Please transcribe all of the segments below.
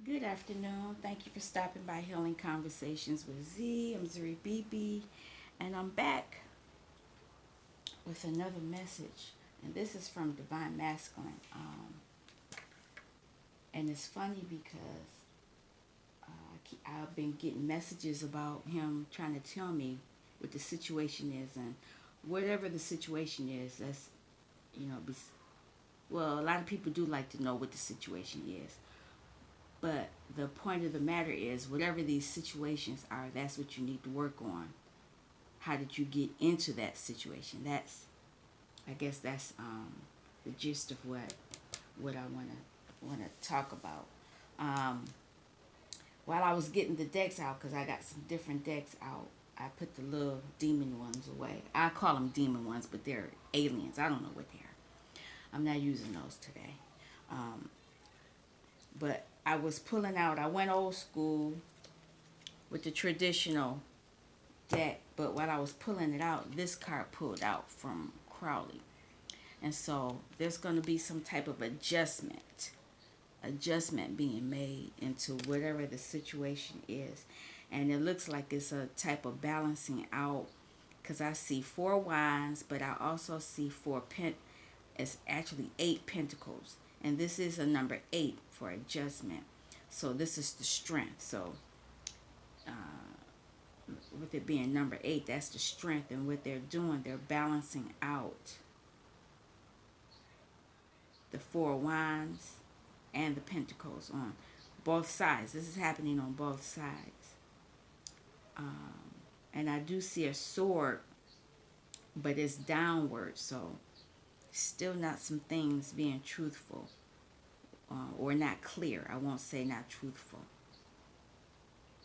Good afternoon. Thank you for stopping by Healing Conversations with Z. I'm Zuri Bibi, and I'm back with another message. And this is from Divine Masculine. And it's funny because I've been getting messages about him trying to tell me what the situation is, and whatever the situation is, that's you know, well, a lot of people do like to know what the situation is. But the point of the matter is, whatever these situations are, that's what you need to work on. How did you get into that situation? I guess that's the gist of what I wanna talk about. Um, while I was getting the decks out, because I got some different decks out, I put the little demon ones away. I call them demon ones, but they're aliens. I don't know what they are. I'm not using those today. Um, but I was pulling out. I went old school with the traditional deck, but while I was pulling it out, this card pulled out from Crowley. And so there's going to be some type of adjustment being made into whatever the situation is. And it looks like it's a type of balancing out, because I see four wands, but I also see it's actually eight pentacles. And this is a number eight for adjustment. So this is the strength. So uh, with it being number eight, that's the strength. And what they're doing, they're balancing out the four wands and the pentacles on both sides. This is happening on both sides. Um, and I do see a sword, but it's downward. So still not some things being truthful, or not clear. I won't say not truthful.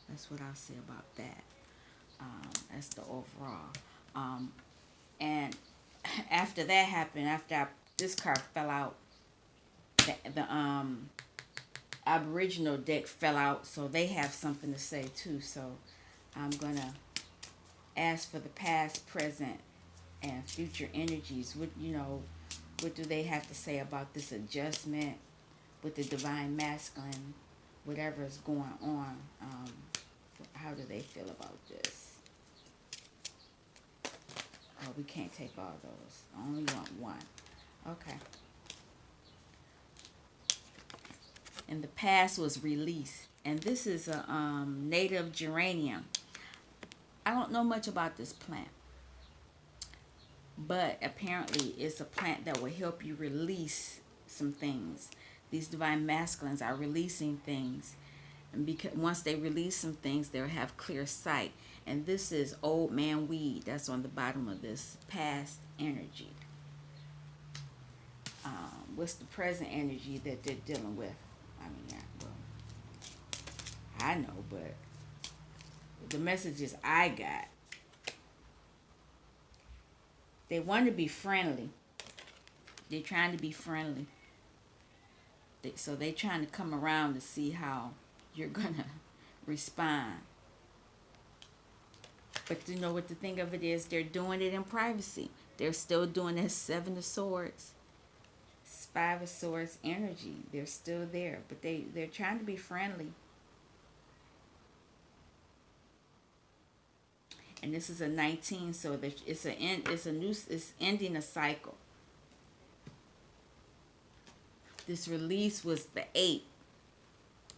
That's what I'll say about that. That's the overall. Um, and after that happened, this card fell out, the Aboriginal deck fell out, so they have something to say too. So I'm gonna ask for the past, present, and future energies. What do they have to say about this adjustment with the divine masculine, whatever is going on? How do they feel about this? Oh, we can't take all those. I only want one. Okay. And the past was release. And this is a native geranium. I don't know much about this plant, but apparently it's a plant that will help you release some things. These divine masculines are releasing things, and because once they release some things, they'll have clear sight. And this is old man weed that's on the bottom of this past energy. What's the present energy that they're dealing with? I mean, yeah, well, I know, but the messages I got, they want to be friendly. They're trying to be friendly. So they're trying to come around to see how you're going to respond. But you know what the thing of it is? They're doing it in privacy. They're still doing this Seven of Swords, Five of Swords energy. They're still there, but they're trying to be friendly. And this is a 19, so it's ending a cycle. This release was the 8,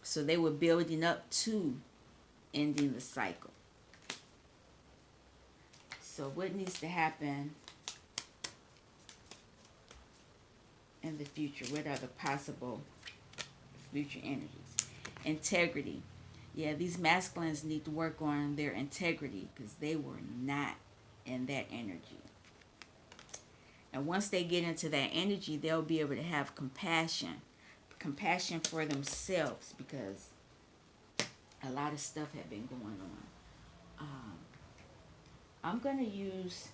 so they were building up to ending the cycle. So what needs to happen in the future? What are the possible future energies? Integrity. Yeah, these masculines need to work on their integrity, because they were not in that energy. And once they get into that energy, they'll be able to have compassion for themselves, because a lot of stuff had been going on. I'm going to use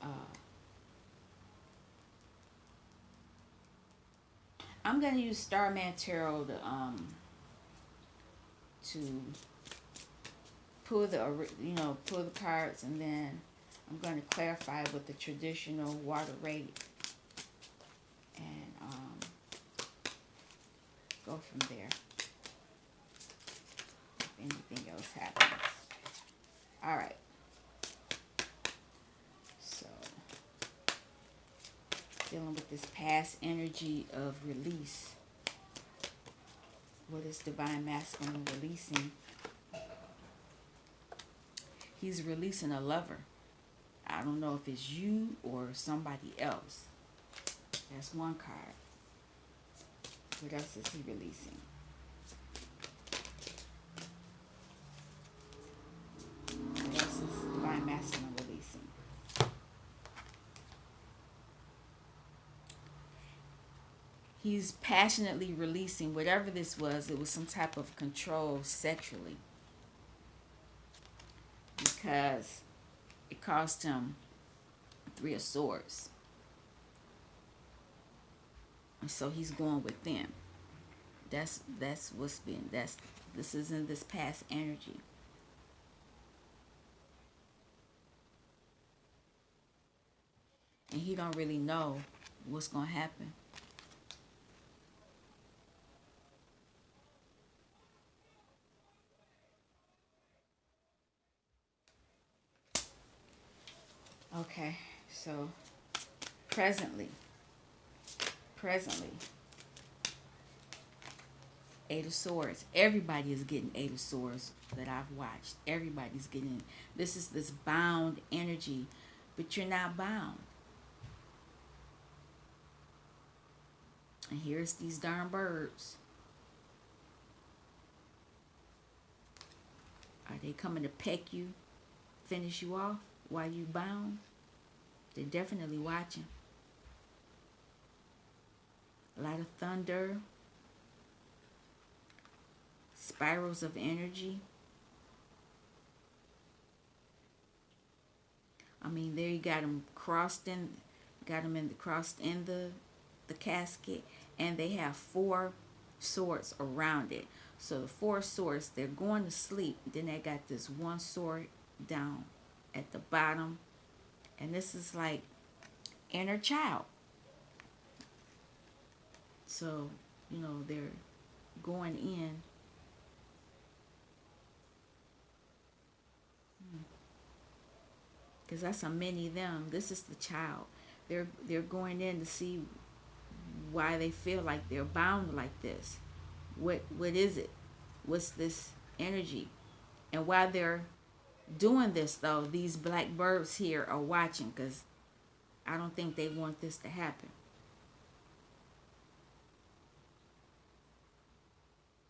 uh, Starman Tarot to pull the cards, and then I'm going to clarify with the traditional water rate, and go from there. anything else happens. All right. So, dealing with this past energy of release. What is Divine Masculine releasing? He's releasing a lover. I don't know if it's you or somebody else. That's one card. What else is he releasing? What else is Divine Masculine releasing? He's passionately releasing whatever this was. It was some type of control sexually. Because it cost him 3 of Swords. And so he's going with them. That's what's been this is in this past energy. And he don't really know what's gonna happen. Okay, so presently, presently, 8 of Swords. Everybody is getting 8 of Swords that I've watched. Everybody's getting this is this bound energy, but you're not bound. And here's these darn birds. Are they coming to peck you, finish you off while you bound? They're definitely watching. A lot of thunder, spirals of energy. I mean, there you got them crossed in, got them in the crossed in the casket, and they have 4 swords around it. So the 4 swords, they're going to sleep. Then they got this one sword down at the bottom, and this is like inner child. So they're going in. Because that's a many them. This is the child. They're going in to see why they feel like they're bound like this. What is it? What's this energy? And while they're doing this, though, these black birds here are watching, because I don't think they want this to happen.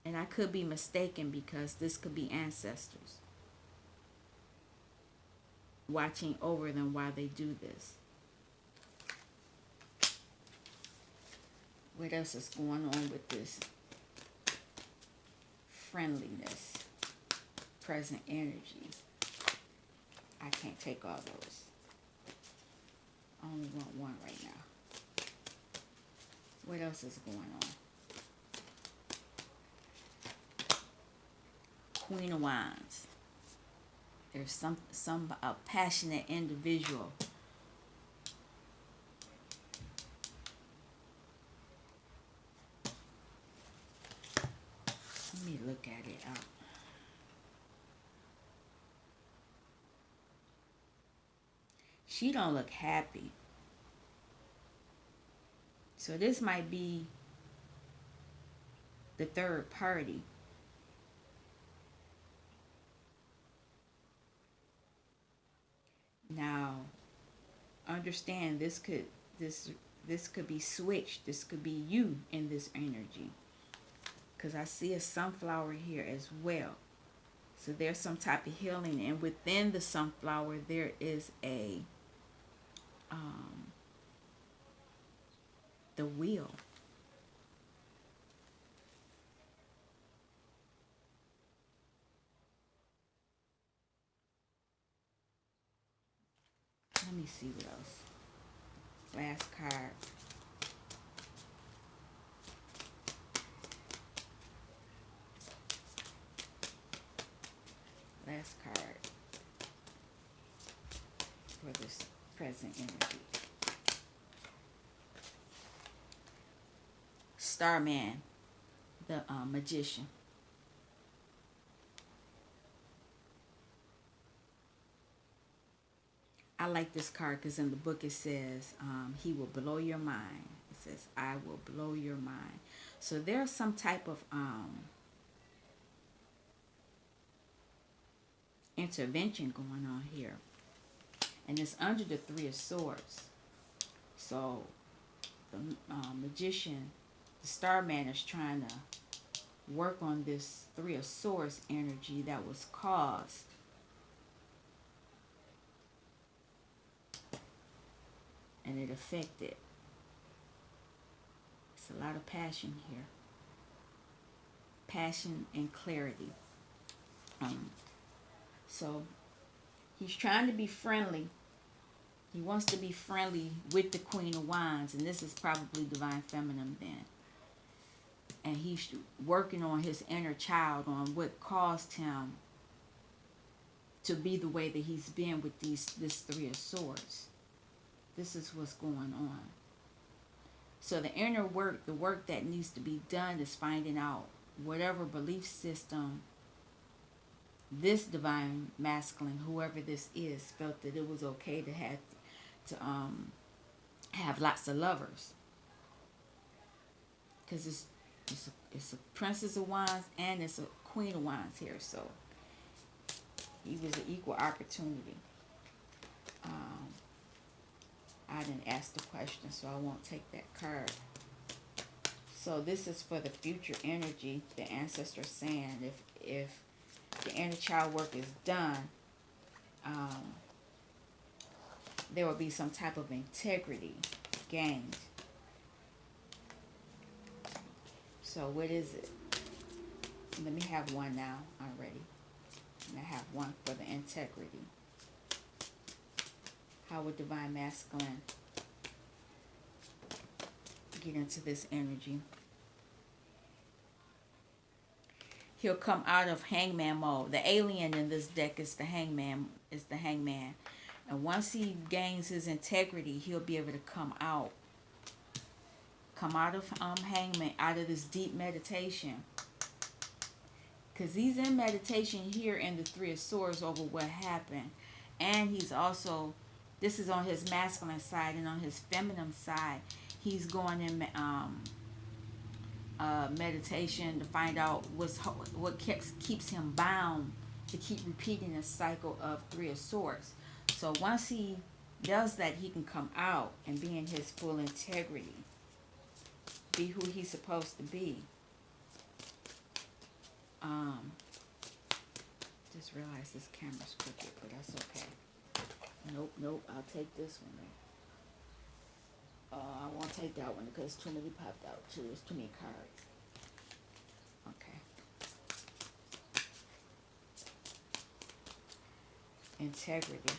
And I could be mistaken, because this could be ancestors watching over them while they do this. What else is going on with this friendliness, present energy? I can't take all those. I only want one right now. What else is going on? Queen of Wands. There's some passionate individual. Let me look at it out. She don't look happy. So this might be the third party. Now, understand this could be switched. This could be you in this energy. Because I see a sunflower here as well. So there's some type of healing, and within the sunflower there is the wheel. Let me see what else. Last card. Last card for this present energy. Starman, the magician. I like this card because in the book it says, he will blow your mind. It says, I will blow your mind. So there's some type of intervention going on here. And it's under the Three of Swords. So the magician, the Starman, is trying to work on this Three of Swords energy that was caused and it affected. It's a lot of passion here. Passion and clarity. So he's trying to be friendly. He wants to be friendly with the Queen of Wands, and this is probably Divine Feminine then. And he's working on his inner child, on what caused him to be the way that he's been with this Three of Swords. This is what's going on. So the inner work, the work that needs to be done, is finding out whatever belief system this divine masculine, whoever this is, felt that it was okay to have lots of lovers, because it's a Princess of Wands and it's a Queen of Wands here. So he was an equal opportunity. I didn't ask the question, so I won't take that card. So this is for the future energy. The ancestors saying if the inner child work is done, there will be some type of integrity gained. So what is it? Let me have one now already. And I have one for the integrity. How would Divine Masculine get into this energy? He'll come out of Hangman mode. The alien in this deck is the Hangman. And once he gains his integrity, he'll be able to come out of Hangman, out of this deep meditation. Because he's in meditation here in the Three of Swords over what happened. And he's also, this is on his masculine side, and on his feminine side, he's going in meditation to find out what keeps him bound to keep repeating the cycle of Three of Swords. So once he does that, he can come out and be in his full integrity, be who he's supposed to be. Just realized this camera's crooked, but that's okay. Nope, I'll take this one. I won't take that one because too many popped out too. There's too many cards. Okay. Integrity.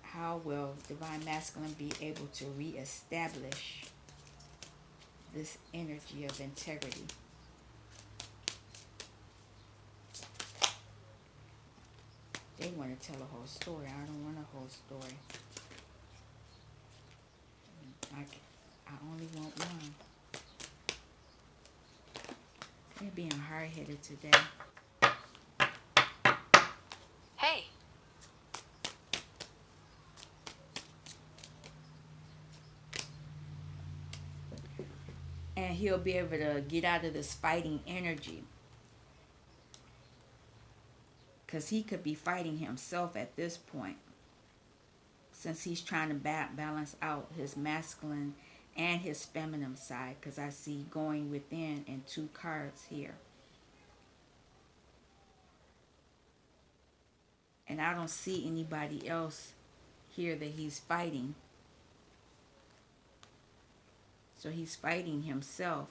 How will Divine Masculine be able to reestablish this energy of integrity? They want to tell a whole story. I don't want a whole story. I only want one. They're being hard-headed today. Hey. And he'll be able to get out of this fighting energy. Because he could be fighting himself at this point, since he's trying to balance out his masculine and his feminine side, because I see going within in 2 cards here. And I don't see anybody else here that he's fighting. So he's fighting himself.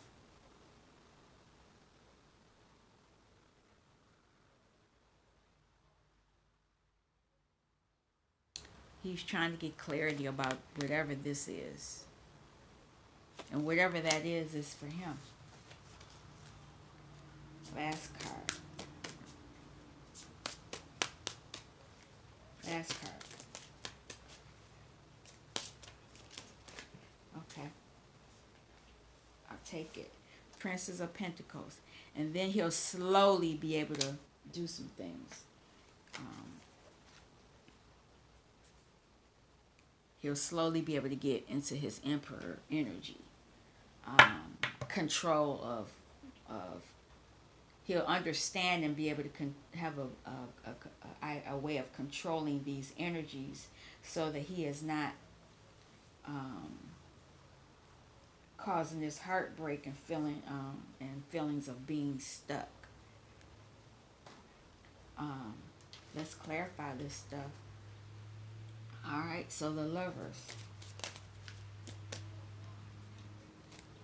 He's trying to get clarity about whatever this is. And whatever that is for him. Last card. Last card. Okay. I'll take it. Princess of Pentacles. And then he'll slowly be able to do some things. He'll slowly be able to get into his emperor energy, um, control of. He'll understand and be able to have a way of controlling these energies, so that he is not um, causing this heartbreak and feelings of being stuck. Um, let's clarify this stuff. All right, so the lovers.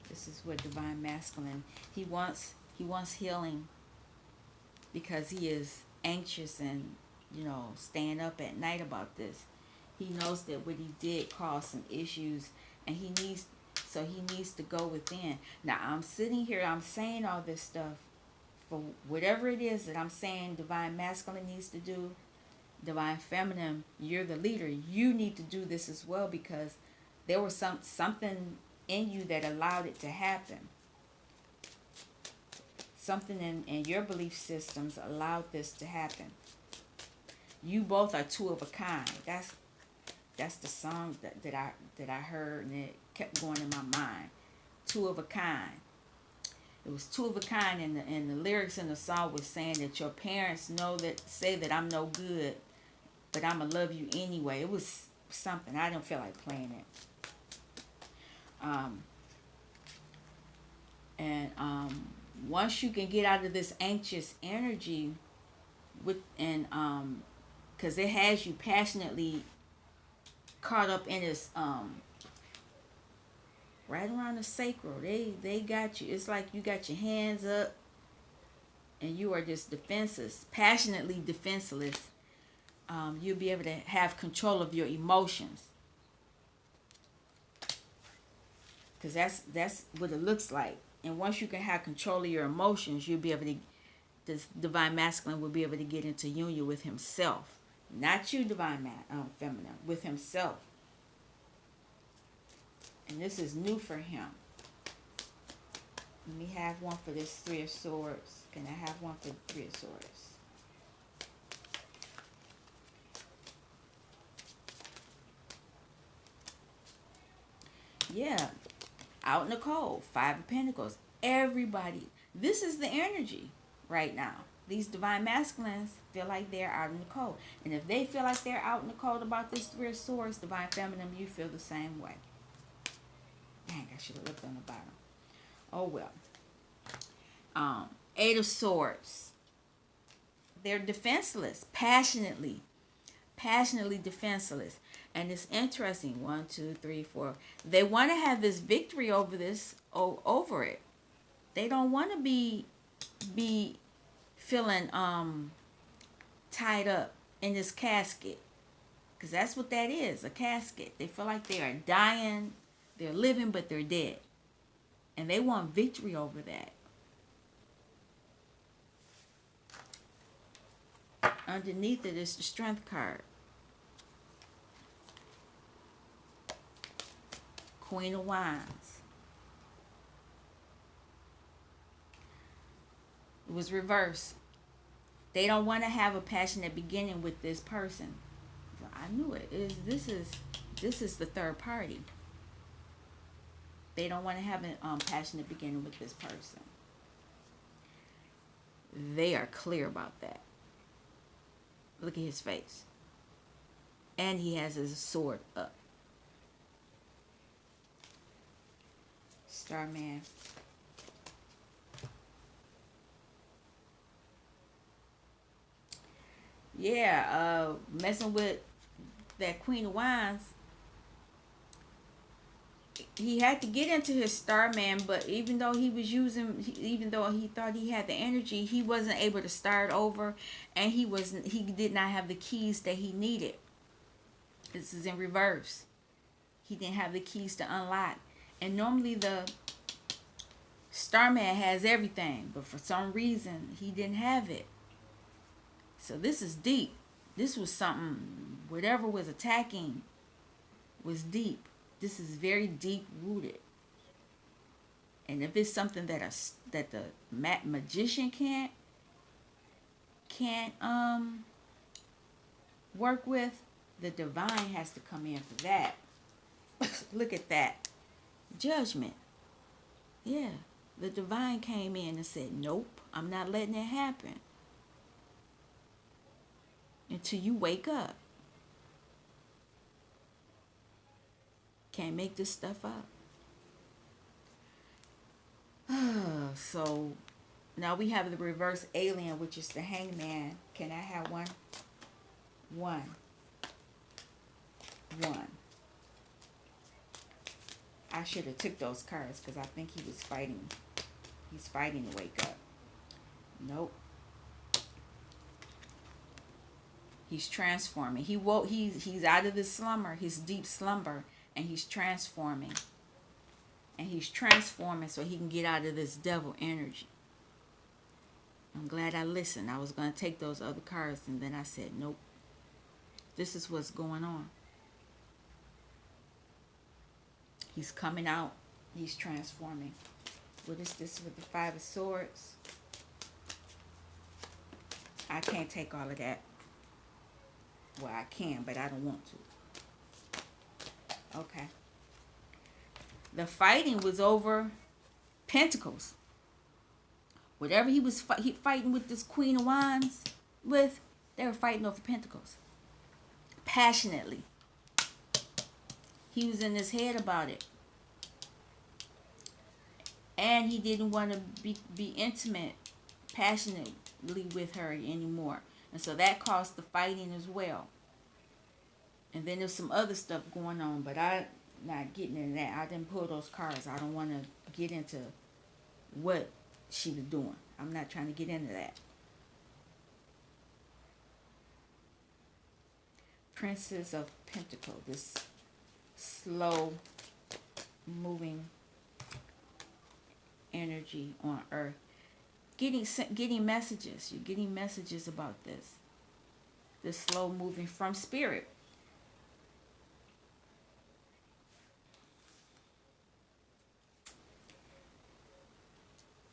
This is what divine masculine. He wants healing, because he is anxious and, staying up at night about this. He knows that what he did caused some issues, and he needs to go within. Now I'm sitting here, I'm saying all this stuff for whatever it is that I'm saying divine masculine needs to do. Divine feminine, you're the leader. You need to do this as well, because there was something in you that allowed it to happen. Something in your belief systems allowed this to happen. You both are two of a kind. That's the song that I heard, and it kept going in my mind. Two of a kind. It was two of a kind, and the lyrics in the song was saying that your parents say that I'm no good, but I'ma love you anyway. It was something. I don't feel like playing it. Once you can get out of this anxious energy, because it has you passionately caught up in this right around the sacral. They got you. It's like you got your hands up, and you are just defenseless, passionately defenseless. You'll be able to have control of your emotions, because that's what it looks like. And once you can have control of your emotions, you'll be able to. This divine masculine will be able to get into union with himself, not you, divine feminine, with himself. And this is new for him. Let me have one for this Three of Swords. Can I have one for the Three of Swords? Yeah, out in the cold, Five of Pentacles. Everybody, this is the energy right now. These divine masculines feel like they're out in the cold. And if they feel like they're out in the cold about this Three of Swords, divine feminine, you feel the same way. Dang, I should have looked on the bottom. Oh well. Eight of Swords. They're defenseless, passionately defenseless. And it's interesting. 1, 2, 3, 4. They want to have this victory over over it. They don't want to be feeling tied up in this casket, because that's what that is, a casket. They feel like they are dying, they're living, but they're dead, and they want victory over that. Underneath it is the Strength card. Queen of Wands. It was reversed. They don't want to have a passionate beginning with this person. I knew it. This is the third party. They don't want to have a passionate beginning with this person. They are clear about that. Look at his face. And he has his sword up. Starman. Yeah, messing with that Queen of Wands. He had to get into his Starman, but even though even though he thought he had the energy, he wasn't able to start over, and he did not have the keys that he needed. This is in reverse. He didn't have the keys to unlock. And normally the Starman has everything, but for some reason he didn't have it. So this is deep. This was something, whatever was attacking was deep. This is very deep rooted. And if it's something that the magician can't work with, the divine has to come in for that. Look at that. Judgment. Yeah. The divine came in and said, nope, I'm not letting it happen until you wake up. Can't make this stuff up. So now we have the reverse alien, which is the hangman. Can I have one? One. One. I should have took those cards because I think he was fighting. He's fighting to wake up. Nope. He's transforming. He woke. He's out of this slumber, his deep slumber, and he's transforming. And he's transforming so he can get out of this devil energy. I'm glad I listened. I was going to take those other cards, and then I said, nope. This is what's going on. He's coming out. He's transforming. What is this with the Five of Swords? I can't take all of that. Well, I can, but I don't want to. Okay. The fighting was over Pentacles. Whatever he was fighting with this Queen of Wands with, they were fighting over Pentacles. Passionately. He was in his head about it. And he didn't want to be intimate, passionately with her anymore. And so that caused the fighting as well. And then there's some other stuff going on, but I'm not getting into that. I didn't pull those cards. I don't want to get into what she was doing. I'm not trying to get into that. Princess of Pentacles, this slow moving energy on earth. Getting messages. You're getting messages about this. This slow moving from spirit.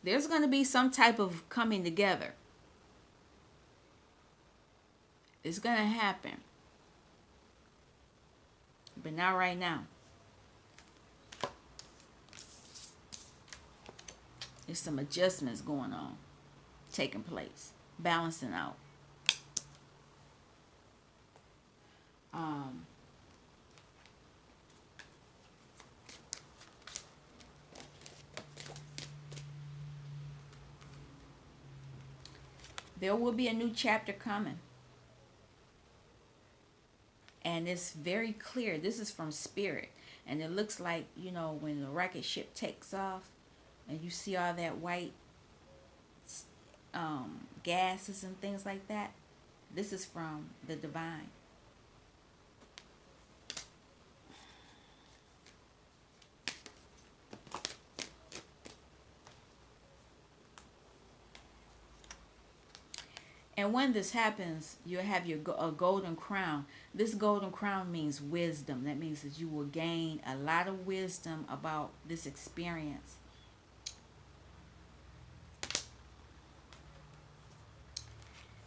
There's going to be some type of coming together. It's going to happen. But not right now. There's some adjustments going on, taking place, balancing out. There will be a new chapter coming. And it's very clear. This is from Spirit. And it looks like, you know, when the rocket ship takes off and you see all that white gases and things like that. This is from the divine. And when this happens, you'll have a golden crown. This golden crown means wisdom. That means that you will gain a lot of wisdom about this experience.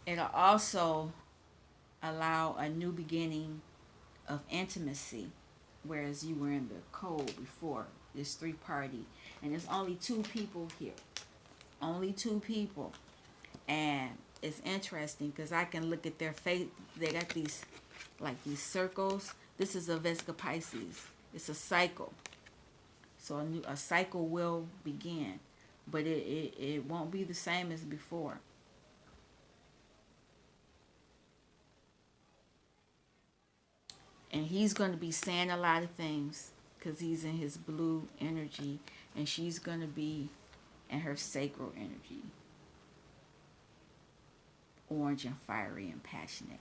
It'll also allow a new beginning of intimacy, whereas you were in the cold before. This 3-party. And there's only 2 people here. Only 2 people. And it's interesting because I can look at their face. They got these, like these circles. This is a Vesica Pisces. It's a cycle. So a cycle will begin. But it won't be the same as before. And he's going to be saying a lot of things because he's in his blue energy. And she's going to be in her sacral energy. Orange and fiery and passionate.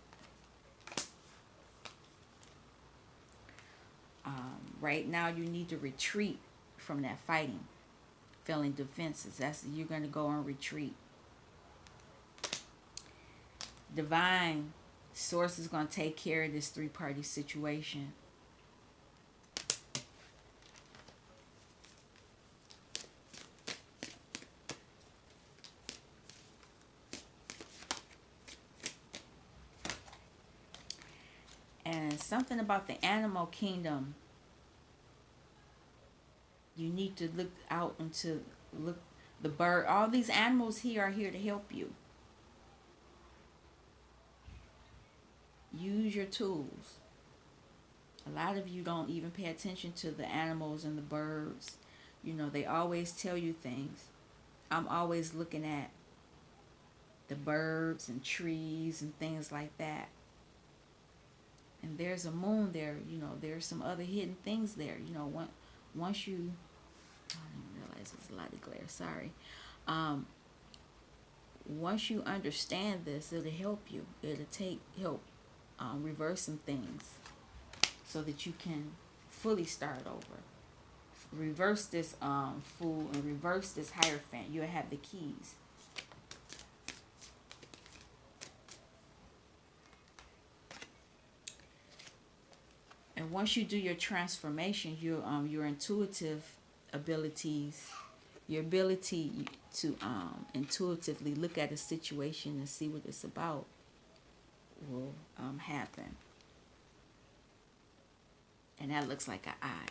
Right now you need to retreat from that fighting. Feeling defenses. You're going to go on retreat. Divine Source is going to take care of this 3-party situation. And something about the animal kingdom You need to look out into look the bird. All these animals here are here to help you. Use your tools. A lot of you don't even pay attention to the animals and the birds. You know, they always tell you things. I'm always looking at the birds and trees and things like that. And there's a moon there, you know, there's some other hidden things there. You know, once you, I didn't realize there's a lot of glare, sorry. Um, Once you understand this, it'll help you. It'll take help reverse some things so that you can fully start over. Reverse this fool and reverse this Hierophant. You'll have the keys. And once you do your transformation, your intuitive abilities, your ability to intuitively look at a situation and see what it's about will happen. And that looks like an eye.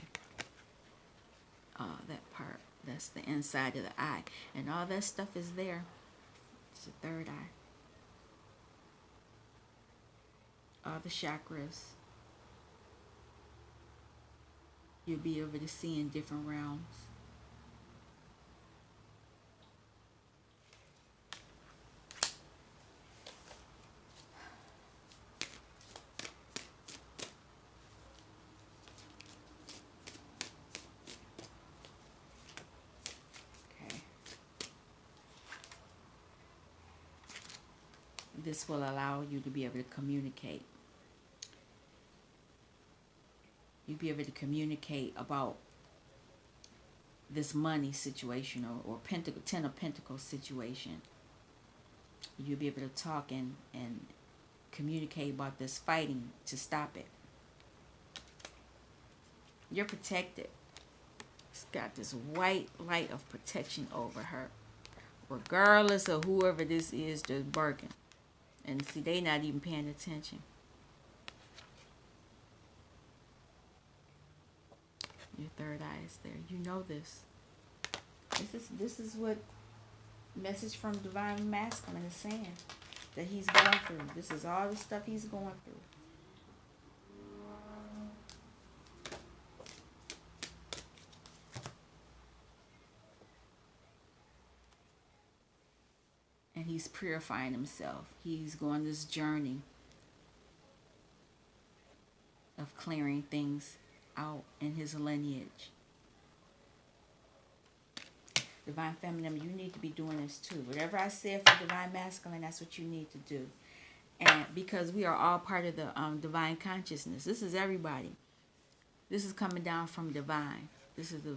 That part, that's the inside of the eye. And all that stuff is there. It's the third eye. All the chakras. You'll be able to see in different realms. Okay. This will allow you to be able to communicate. You'll be able to communicate about this money situation or Ten of Pentacles situation. You'll be able to talk and communicate about this fighting to stop it. You're protected. It's got this white light of protection over her, regardless of whoever this is just barking. And see, they not even paying attention. Your third eye is there. You know this. This is what message from Divine Masculine is saying that he's going through. This is all the stuff he's going through. And he's purifying himself. He's going this journey of clearing things out in his lineage. Divine Feminine, you need to be doing this too. Whatever I said for Divine Masculine, that's what you need to do. And because we are all part of the divine consciousness. This is everybody. This is coming down from divine. This is a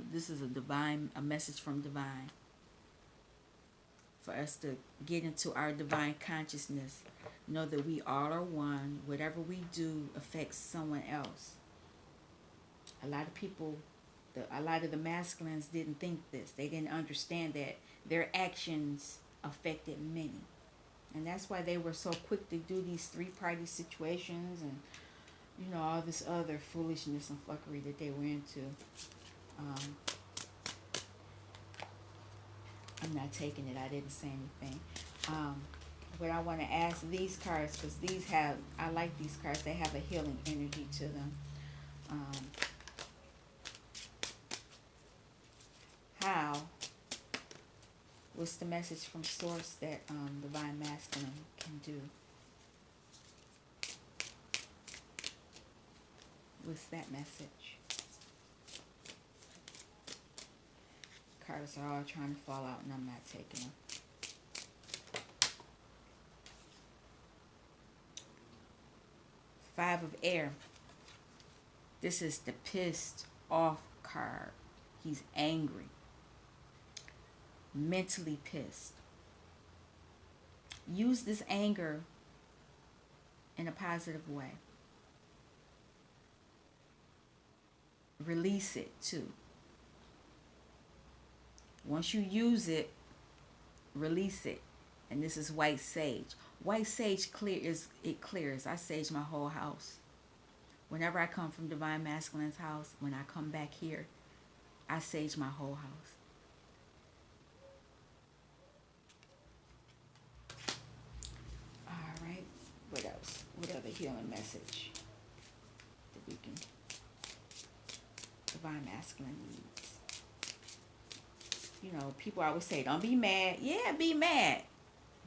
message from divine. For us to get into our divine consciousness. Know that we all are one. Whatever we do affects someone else. A lot of people, a lot of the masculines didn't think this. They didn't understand that their actions affected many. And that's why they were so quick to do these three-party situations and, you know, all this other foolishness and fuckery that they were into. I'm not taking it. I didn't say anything. But I want to ask these cards, because I like these cards. They have a healing energy to them. What's the message from Source that Divine Masculine can do? What's that message? Cards are all trying to fall out and I'm not taking them. Five of Air. This is the pissed off card. He's angry. Mentally pissed. Use this anger in a positive way. Release it too. Once you use it, release it. And this is white sage. White sage clears. I sage my whole house. Whenever I come from Divine Masculine's house, when I come back here, I sage my whole house. All right. What else? What other healing message that we can divine masculine needs? You know, people always say, "Don't be mad." Yeah, be mad.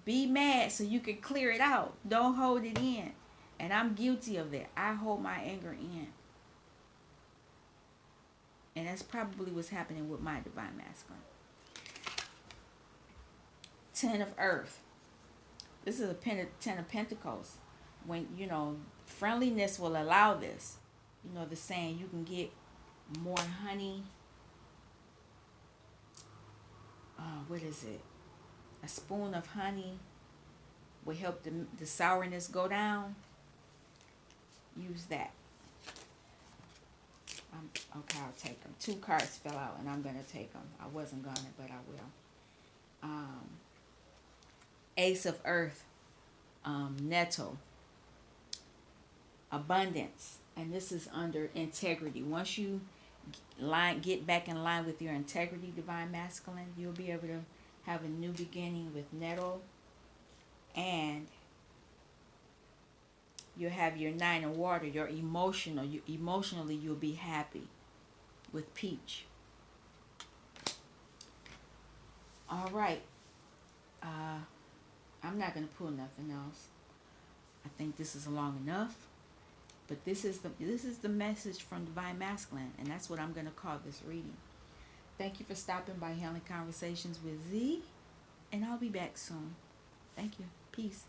Be mad so you can clear it out. Don't hold it in. And I'm guilty of that. I hold my anger in. And that's probably what's happening with my divine masculine. Ten of Earth. This is a ten of Pentacles. When, you know, friendliness will allow this. You know, the saying, you can get more honey. What is it? A spoon of honey will help the sourness go down. Use that. Okay, I'll take them. 2 cards fell out, and I'm going to take them. I wasn't going to, but I will. Ace of Earth. Nettle. Abundance. And this is under integrity. Once you get back in line with your integrity, divine masculine, you'll be able to have a new beginning with nettle. And you'll have your 9 of water. You're emotional. Emotionally, you'll be happy with peach. All right. I'm not going to pull nothing else. I think this is long enough. But this is the message from Divine Masculine, and that's what I'm going to call this reading. Thank you for stopping by Healing Conversations with Z, and I'll be back soon. Thank you. Peace.